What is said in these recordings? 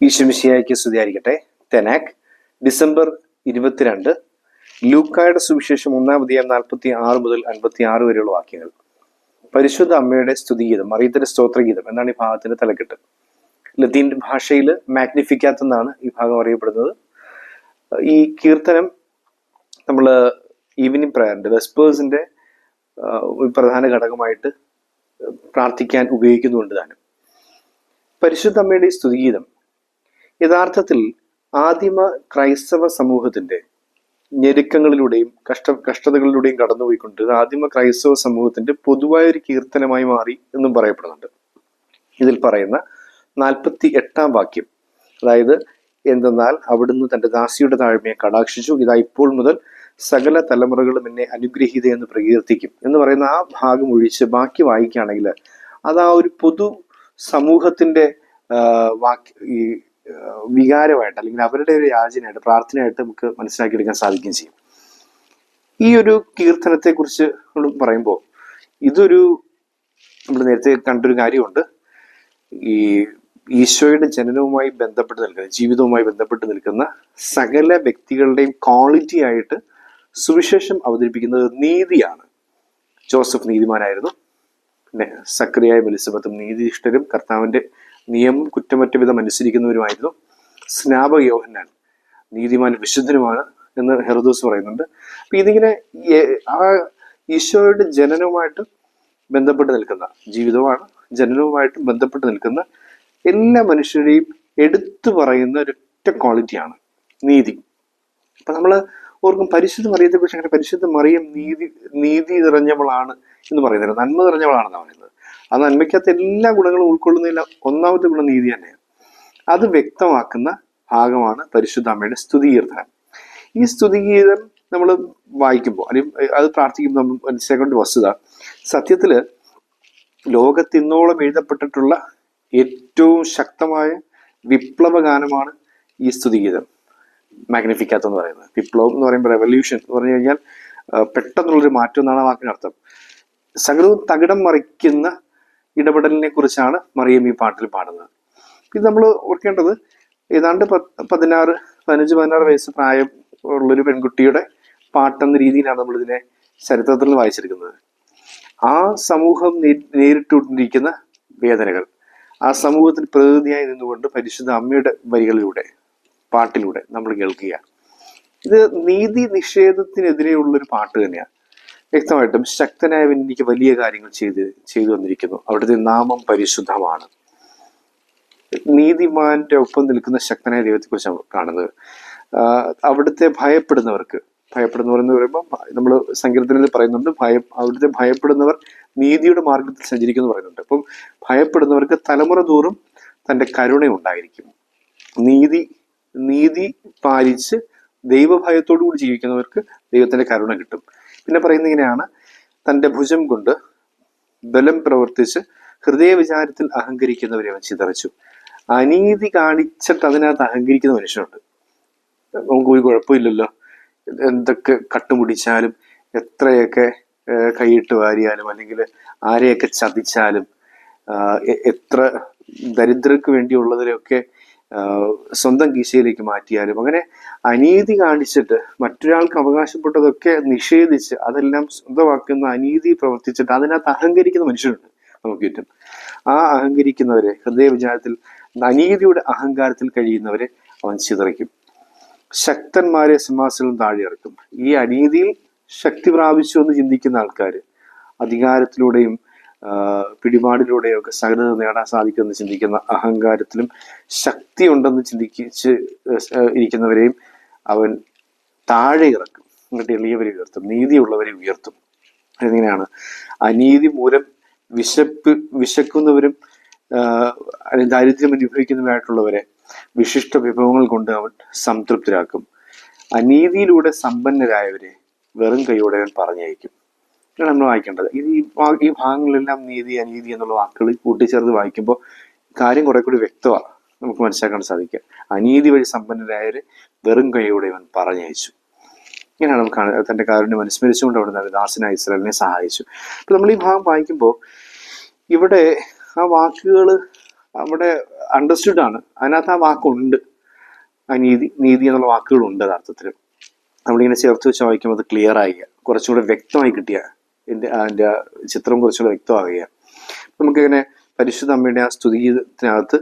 ഈശോമിശിഹായ്ക്ക് സ്തുതിയായിരിക്കട്ടെ. തെനാക് ഡിസംബർ 22. ലൂക്കായുടെ സുവിശേഷം 1-46 മുതൽ 56 വരെയുള്ള വാക്യങ്ങൾ. പരിശുദ്ധ അമ്മയുടെ സ്തുതിഗീതം, മറിയത്തിന്റെ സ്തോത്രഗീതം എന്നാണ് ഈ ഭാഗത്തിന്റെ തലക്കെട്ട്. ലത്തീൻ ഭാഷയിൽ മാഗ്നിഫിക്കാത്ത് എന്നാണ് ഈ ഭാഗം അറിയപ്പെടുന്നത്. ഈ കീർത്തനം നമ്മൾ ഈവനിങ് പ്രയറിന്റെ വെസ്പേഴ്സിന്റെ ഒരു പ്രധാന ഘടകമായിട്ട് പ്രാർത്ഥിക്കാൻ ഉപയോഗിക്കുന്നുണ്ട് താനും. പരിശുദ്ധ അമ്മയുടെ സ്തുതിഗീതം യഥാർത്ഥത്തിൽ ആദിമ ക്രൈസ്തവ സമൂഹത്തിന്റെ ഞെരുക്കങ്ങളിലൂടെയും കഷ്ടതകളിലൂടെയും കടന്നുപോയിക്കൊണ്ട് ആദിമ ക്രൈസ്തവ സമൂഹത്തിന്റെ പൊതുവായ ഒരു കീർത്തനമായി മാറി എന്നും പറയപ്പെടുന്നുണ്ട്. ഇതിൽ പറയുന്ന 48-ാം വാക്യം, അതായത് എന്തെന്നാൽ അവിടുന്ന് തന്റെ ദാസിയുടെ താഴ്മയെ കടാക്ഷിച്ചു, ഇതാ ഇപ്പോൾ മുതൽ സകല തലമുറകളും എന്നെ അനുഗ്രഹീത എന്ന് പ്രകീർത്തിക്കും എന്ന് പറയുന്ന ആ ഭാഗം ഒഴിച്ച് ബാക്കി വായിക്കുകയാണെങ്കിൽ അത് ആ ഒരു പൊതു സമൂഹത്തിന്റെ ഈ വികാരമായിട്ട് അല്ലെങ്കിൽ അവരുടെ ഒരു യാചനയായിട്ട് പ്രാർത്ഥനയായിട്ട് നമുക്ക് മനസ്സിലാക്കിയെടുക്കാൻ സാധിക്കുകയും ചെയ്യും. ഈ ഒരു കീർത്തനത്തെ കുറിച്ച് നമ്മൾ പറയുമ്പോൾ ഇതൊരു നമ്മൾ നേരത്തെ കണ്ടൊരു കാര്യമുണ്ട്. ഈ ഈശോയുടെ ജനനവുമായി ബന്ധപ്പെട്ട് നിൽക്കുന്ന, ജീവിതവുമായി ബന്ധപ്പെട്ട് നിൽക്കുന്ന സകല വ്യക്തികളുടെയും ക്വാളിറ്റി ആയിട്ട് സുവിശേഷം അവതരിപ്പിക്കുന്നത് നീതിയാണ്. ജോസഫ് നീതിമാനായിരുന്നു, പിന്നെ സക്രിയായും എലിസബത്തും നീതിനിഷ്ഠരും കർത്താവിന്റെ നിയമം കുറ്റമറ്റ വിധം അനുസരിക്കുന്നവരുമായിരുന്നു. സ്നാപക യോഹന്നാൻ നീതിമാൻ വിശുദ്ധനുമാണ് എന്ന് ഹെറോദോസ് പറയുന്നുണ്ട്. അപ്പൊ ഇതിങ്ങനെ ആ ഈശോയുടെ ജനനവുമായിട്ട് ബന്ധപ്പെട്ട് നിൽക്കുന്ന, ജീവിതവുമാണ് ജനനവുമായിട്ട് ബന്ധപ്പെട്ട് നിൽക്കുന്ന എല്ലാ മനുഷ്യരുടെയും എടുത്തു പറയുന്ന ഒരൊറ്റ ക്വാളിറ്റിയാണ് നീതി. അപ്പൊ നമ്മള് ഓർക്കും പരിശുദ്ധ മറിയത്തെ കുറിച്ച്, അങ്ങനെ പരിശുദ്ധ മറിയം നീതി നിറഞ്ഞവളാണ് എന്ന് പറയുന്നില്ല, നന്മ നിറഞ്ഞവളാണെന്ന് പറയുന്നത്. ആ നന്മയ്ക്കകത്ത് എല്ലാ ഗുണങ്ങളും ഉൾക്കൊള്ളുന്നതിൽ ഒന്നാമത്തെ ഗുണം നീതി തന്നെയാണ്. അത് വ്യക്തമാക്കുന്ന ഭാഗമാണ് പരിശുദ്ധ അമ്മയുടെ സ്തുതികീർത്തനം. ഈ സ്തുതിഗീതം നമ്മൾ വായിക്കുമ്പോൾ അല്ലെങ്കിൽ അത് പ്രാർത്ഥിക്കുമ്പോൾ നമ്മൾ മനസ്സിലാക്കേണ്ട വസ്തുത, സത്യത്തില് ലോകത്തിന്നോളം എഴുതപ്പെട്ടിട്ടുള്ള ഏറ്റവും ശക്തമായ വിപ്ലവ ഗാനമാണ് ഈ സ്തുതിഗീതം, മാഗ്നിഫിക്കാത്ത് എന്ന് പറയുന്നത്. വിപ്ലവം എന്ന് പറയുമ്പോൾ റെവല്യൂഷൻ എന്ന് പറഞ്ഞു കഴിഞ്ഞാൽ പെട്ടെന്നുള്ളൊരു മാറ്റം എന്നാണ് ആ വാക്കിനർത്ഥം. സകലവും തകിടം മറിക്കുന്ന ഇടപെടലിനെ കുറിച്ചാണ് മറിയം ഈ പാട്ടിൽ പാടുന്നത്. ഇത് നമ്മൾ ഓർക്കേണ്ടത്, ഏതാണ്ട് 15-16 വയസ്സ് പ്രായം ഉള്ളൊരു പെൺകുട്ടിയുടെ പാട്ടെന്ന രീതിയിലാണ് നമ്മൾ ഇതിനെ ചരിത്രത്തിൽ വായിച്ചെടുക്കുന്നത്. ആ സമൂഹം നേരിട്ടുകൊണ്ടിരിക്കുന്ന വേദനകൾ, ആ സമൂഹത്തിൽ പ്രതിനിധിയായി നിന്നുകൊണ്ട് പരിശുദ്ധ അമ്മയുടെ വരികളിലൂടെ, പാട്ടിലൂടെ നമ്മൾ കേൾക്കുക. ഇത് നീതി നിഷേധത്തിനെതിരെയുള്ളൊരു പാട്ട് തന്നെയാണ്. വ്യക്തമായിട്ടും ശക്തനായവൻ എനിക്ക് വലിയ കാര്യങ്ങൾ ചെയ്തു വന്നിരിക്കുന്നു, അവിടുത്തെ നാമം പരിശുദ്ധമാണ്. നീതിമാന്റെ ഒപ്പം നിൽക്കുന്ന ശക്തനായ ദൈവത്തെ കുറിച്ച് കാണുന്നത്. അവിടുത്തെ ഭയപ്പെടുന്നവർ എന്ന് പറയുമ്പോൾ നമ്മൾ സങ്കീർത്തനത്തിൽ പറയുന്നുണ്ട്, അവിടുത്തെ ഭയപ്പെടുന്നവർ നീതിയുടെ മാർഗത്തിൽ സഞ്ചരിക്കുമെന്ന് പറയുന്നുണ്ട്. അപ്പം ഭയപ്പെടുന്നവർക്ക് തലമുറ തോറും തന്റെ കരുണ ഉണ്ടായിരിക്കും. നീതി പാലിച്ച് ദൈവഭയത്തോടു കൂടി ജീവിക്കുന്നവർക്ക് ദൈവത്തിന്റെ കരുണ കിട്ടും. പിന്നെ പറയുന്നത് ഇങ്ങനെയാണ്, തന്റെ ഭുജം കൊണ്ട് ബലം പ്രവർത്തിച്ച് ഹൃദയ വിചാരത്തിൽ അഹങ്കരിക്കുന്നവരെ അവൻ ചിതറിച്ചു. അനീതി കാണിച്ചിട്ട് അതിനകത്ത് അഹങ്കരിക്കുന്ന മനുഷ്യനുണ്ട്. നമുക്ക് ഒരു കുഴപ്പമില്ലല്ലോ, എന്തൊക്കെ കട്ടുമുടിച്ചാലും എത്രയൊക്കെ കൈയിട്ട് വാരിയാലും അല്ലെങ്കിൽ ആരെയൊക്കെ ചതിച്ചാലും എത്ര ദരിദ്രർക്ക് വേണ്ടിയുള്ളതിലൊക്കെ സ്വന്തം കീശയിലേക്ക് മാറ്റിയാലും, അങ്ങനെ അനീതി കാണിച്ചിട്ട് മറ്റൊരാൾക്ക് അവകാശപ്പെട്ടതൊക്കെ നിഷേധിച്ച് അതെല്ലാം സ്വന്തമാക്കുന്ന അനീതി പ്രവർത്തിച്ചിട്ട് അതിനകത്ത് അഹങ്കരിക്കുന്ന മനുഷ്യരുണ്ട് നമുക്ക് ചുറ്റും. ആ അഹങ്കരിക്കുന്നവരെ, ഹൃദയ വിചാരത്തിൽ അനീതിയുടെ അഹങ്കാരത്തിൽ കഴിയുന്നവരെ അവൻ ചിതറിക്കും. ശക്തന്മാരെ സിംഹാസനം താഴെ ഇറക്കും. ഈ അനീതിയിൽ ശക്തി പ്രാപിച്ചു എന്ന് ചിന്തിക്കുന്ന ആൾക്കാർ അധികാരത്തിലൂടെയും പിടിപാടിലൂടെയും ഒക്കെ സകലത നേടാൻ സാധിക്കുമെന്ന് ചിന്തിക്കുന്ന, അഹങ്കാരത്തിലും ശക്തി ഉണ്ടെന്ന് ചിന്തിച്ച് ഇരിക്കുന്നവരെയും അവൻ താഴെ ഇറക്കും. എന്നിട്ട് എളിയവരെ ഉയർത്തും, നീതിയുള്ളവരെ ഉയർത്തും. എങ്ങനെയാണ്? അനീതി മൂലം വിശക്കുന്നവരും ദാരിദ്ര്യം അനുഭവിക്കുന്നവരായിട്ടുള്ളവരെ വിശിഷ്ട വിഭവങ്ങൾ കൊണ്ട് അവൻ സംതൃപ്തരാക്കും. അനീതിയിലൂടെ സമ്പന്നരായവരെ വെറും കൈയോടെ അവൻ പറഞ്ഞയക്കും. ഇതാണ് നമ്മൾ വായിക്കേണ്ടത്. ഈ ഭാഗങ്ങളിലെല്ലാം നീതി, അനീതി എന്നുള്ള വാക്കുകൾ കൂട്ടിച്ചേർത്ത് വായിക്കുമ്പോൾ കാര്യം കുറെ കൂടി വ്യക്തമാണ് നമുക്ക് മനസ്സിലാക്കാൻ സാധിക്കുക. അനീതി വഴി സമ്പന്നരായവരെ വെറും കൈയോടെ അവൻ പറഞ്ഞയച്ചു. ഇങ്ങനെയാണ് നമുക്ക് തന്റെ കാരുണ്യം അനുസ്മരിച്ചുകൊണ്ട് അവിടെ ദാസനായ ഇസ്രായേലിനെ സഹായിച്ചു. അപ്പൊ നമ്മൾ ഈ ഭാഗം വായിക്കുമ്പോൾ ഇവിടെ ആ വാക്കുകൾ അവിടെ അണ്ടർസ്റ്റുഡ് ആണ്, അതിനകത്ത് ആ വാക്കുണ്ട്, നീതി എന്നുള്ള വാക്കുകളുണ്ട് യഥാർത്ഥത്തിൽ. നമ്മളിങ്ങനെ ചേർത്ത് വെച്ച് വായിക്കുമ്പോൾ അത് ക്ലിയർ ആകുക, കുറച്ചുകൂടെ വ്യക്തമായി കിട്ടിയ അതിൻ്റെ ചിത്രം കുറച്ചുകൂടെ വ്യക്തമാകുക. നമുക്കിങ്ങനെ പരിശുദ്ധ അമ്മയുടെ ആ സ്തുതിഗീതത്തിനകത്ത്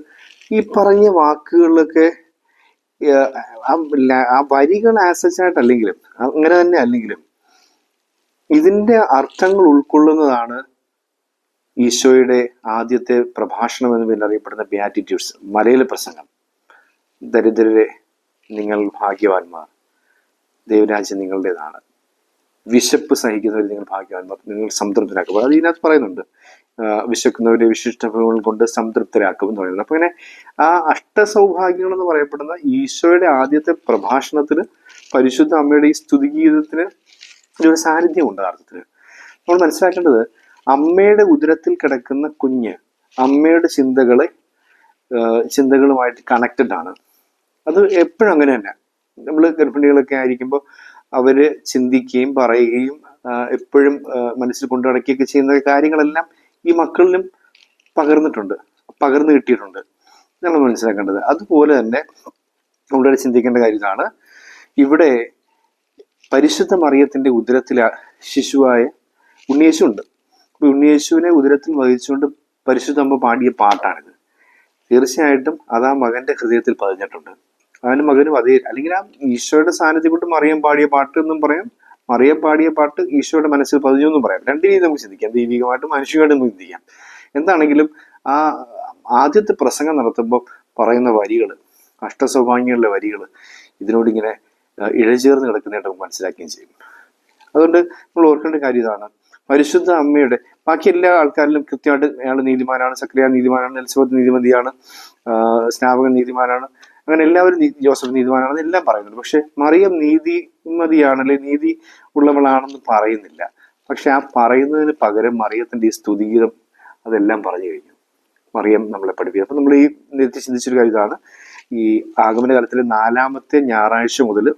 ഈ പറഞ്ഞ വാക്കുകളിലൊക്കെ ആ വരികൾ ആസച്ചായിട്ടല്ലെങ്കിലും അങ്ങനെ തന്നെ അല്ലെങ്കിലും ഇതിന്റെ അർത്ഥങ്ങൾ ഉൾക്കൊള്ളുന്നതാണ് ഈശോയുടെ ആദ്യത്തെ പ്രഭാഷണം എന്ന് പിന്നെ അറിയപ്പെടുന്ന ബിയാറ്റിറ്റ്യൂഡ്സ്, മലയിലെ പ്രസംഗം. ദരിദ്രരെ നിങ്ങൾ ഭാഗ്യവാന്മാർ, ദൈവരാജ്യം നിങ്ങളുടേതാണ്. വിശപ്പ് സഹിക്കുന്നവർ നിങ്ങൾ ഭാഗ്യവാന്മാർ, നിങ്ങൾ സംതൃപ്തരാക്കും. അത് ഇതിനകത്ത് പറയുന്നുണ്ട്, വിശക്കുന്നവരെ വിശിഷ്ടഭങ്ങൾ കൊണ്ട് സംതൃപ്തരാക്കും എന്ന് പറയുന്നത്. അപ്പൊ ഇങ്ങനെ ആ അഷ്ടസൗഭാഗ്യങ്ങൾ എന്ന് പറയപ്പെടുന്ന ഈശോയുടെ ആദ്യത്തെ പ്രഭാഷണത്തിന് പരിശുദ്ധ അമ്മയുടെ ഈ സ്തുതിഗീതത്തിന് ഒരു സാന്നിധ്യമുണ്ട് അർത്ഥത്തിന്. നമ്മൾ മനസ്സിലാക്കേണ്ടത്, അമ്മയുടെ ഉദരത്തിൽ കിടക്കുന്ന കുഞ്ഞ് അമ്മയുടെ ചിന്തകളുമായിട്ട് കണക്റ്റഡ് ആണ്. അത് എപ്പോഴും അങ്ങനെ തന്നെ. നമ്മൾ ഗർഭിണികളൊക്കെ ആയിരിക്കുമ്പോൾ അവര് ചിന്തിക്കുകയും പറയുകയും എപ്പോഴും മനസ്സിൽ കൊണ്ടു നടക്കുകയൊക്കെ ചെയ്യുന്ന കാര്യങ്ങളെല്ലാം ഈ മക്കളിലും പകർന്നു കിട്ടിയിട്ടുണ്ട്. നമ്മൾ മനസ്സിലാക്കേണ്ടത്. അതുപോലെ തന്നെ നമ്മളോട് ചിന്തിക്കേണ്ട കാര്യം ഇതാണ്, ഇവിടെ പരിശുദ്ധ മറിയത്തിന്റെ ഉദരത്തിൽ ശിശുവായ ഉണ്ണിയേശു ഉണ്ട്. അപ്പൊ ഉണ്ണിയേശുവിനെ ഉദരത്തിൽ വഹിച്ചുകൊണ്ട് പരിശുദ്ധ അമ്മ പാടിയ പാട്ടാണിത്. തീർച്ചയായിട്ടും അത് ആ മകന്റെ ഹൃദയത്തിൽ പതിഞ്ഞിട്ടുണ്ട്. അവനും മകനും അതേ, അല്ലെങ്കിൽ ആ ഈശോയുടെ സാന്നിധ്യം കൊണ്ട് മറിയം പാടിയ പാട്ട് എന്നും പറയാം, മറിയം പാടിയ പാട്ട് ഈശോയുടെ മനസ്സിൽ പതിഞ്ഞു എന്നും പറയാം. രണ്ട് രീതി നമുക്ക് ചിന്തിക്കാം, ദൈവികമായിട്ടും മാനുഷികമായിട്ടും നമുക്ക് ചിന്തിക്കാം. എന്താണെങ്കിലും ആ ആദ്യത്തെ പ്രസംഗം നടത്തുമ്പോൾ പറയുന്ന വരികൾ, അഷ്ടസൗഭാഗ്യങ്ങളുടെ വരികൾ ഇതിനോടിങ്ങനെ ഇഴചേർന്ന് കിടക്കുന്നതായിട്ട് നമുക്ക് മനസ്സിലാക്കുകയും ചെയ്യും. അതുകൊണ്ട് നമ്മൾ ഓർക്കേണ്ട കാര്യം ഇതാണ്, പരിശുദ്ധ അമ്മയുടെ ബാക്കി എല്ലാ ആൾക്കാരിലും കൃത്യമായിട്ട് അയാൾ നീതിമാനാണ്, സക്രിയ നീതിമാനാണ്, എലിസബത്ത് നീതിമതിയാണ്, സ്നാപകൻ നീതിമാനാണ്, അങ്ങനെ എല്ലാവരും ജോസഫ് നീതിമാനാണെന്ന് എല്ലാം പറയുന്നുണ്ട്. പക്ഷെ മറിയം നീതിമതിയാണ്, അല്ലെ നീതി ഉള്ളവളാണെന്ന് പറയുന്നില്ല. പക്ഷെ ആ പറയുന്നതിന് പകരം മറിയത്തിന്റെ ഈ സ്തുതിഗീതം അതെല്ലാം പറഞ്ഞു കഴിഞ്ഞു. മറിയം നമ്മളെ പഠിപ്പിക്കുക. അപ്പൊ നമ്മൾ ഈ നേരത്തെ ചിന്തിച്ചൊരു കാര്യം ഇതാണ്, ഈ ആഗമന കാലത്തിലെ 4ാമത്തെ ഞായറാഴ്ച മുതൽ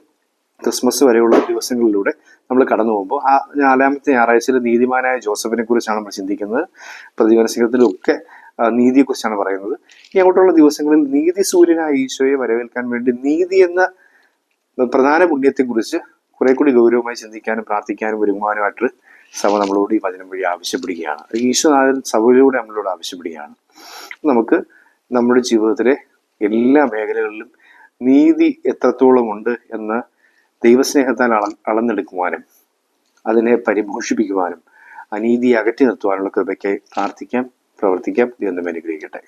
ക്രിസ്മസ് വരെയുള്ള ദിവസങ്ങളിലൂടെ നമ്മൾ കടന്നു പോകുമ്പോൾ ആ 4ാമത്തെ ഞായറാഴ്ചയിൽ നീതിമാനായ ജോസഫിനെ കുറിച്ചാണ് നമ്മൾ ചിന്തിക്കുന്നത്. പ്രതിവനസികത്തിലൊക്കെ നീതിയെക്കുറിച്ചാണ് പറയുന്നത്. ഇനി അങ്ങോട്ടുള്ള ദിവസങ്ങളിൽ നീതി സൂര്യനായ ഈശോയെ വരവേൽക്കാൻ വേണ്ടി നീതി എന്ന പ്രധാന പുണ്യത്തെക്കുറിച്ച് കുറെ കൂടി ഗൗരവമായി ചിന്തിക്കാനും പ്രാർത്ഥിക്കാനും ഒരുങ്ങുവാനുമായിട്ട് സഭ നമ്മളോട് ഈ വചനം വഴി ആവശ്യപ്പെടുകയാണ്. ഈശോനാഥൻ സഭയിലൂടെ നമ്മളോട് ആവശ്യപ്പെടുകയാണ്. നമുക്ക് നമ്മുടെ ജീവിതത്തിലെ എല്ലാ മേഖലകളിലും നീതി എത്രത്തോളം ഉണ്ട് എന്ന് ദൈവസ്നേഹത്താൽ അളന്നെടുക്കുവാനും അതിനെ പരിപോഷിപ്പിക്കുവാനും അനീതിയെ അകറ്റി നിർത്തുവാനുള്ള കൃപയ്ക്കായി പ്രാർത്ഥിക്കാം, പ്രവർത്തിക്കാം. ദൈവം നമ്മെ അനുഗ്രഹിക്കട്ടെ.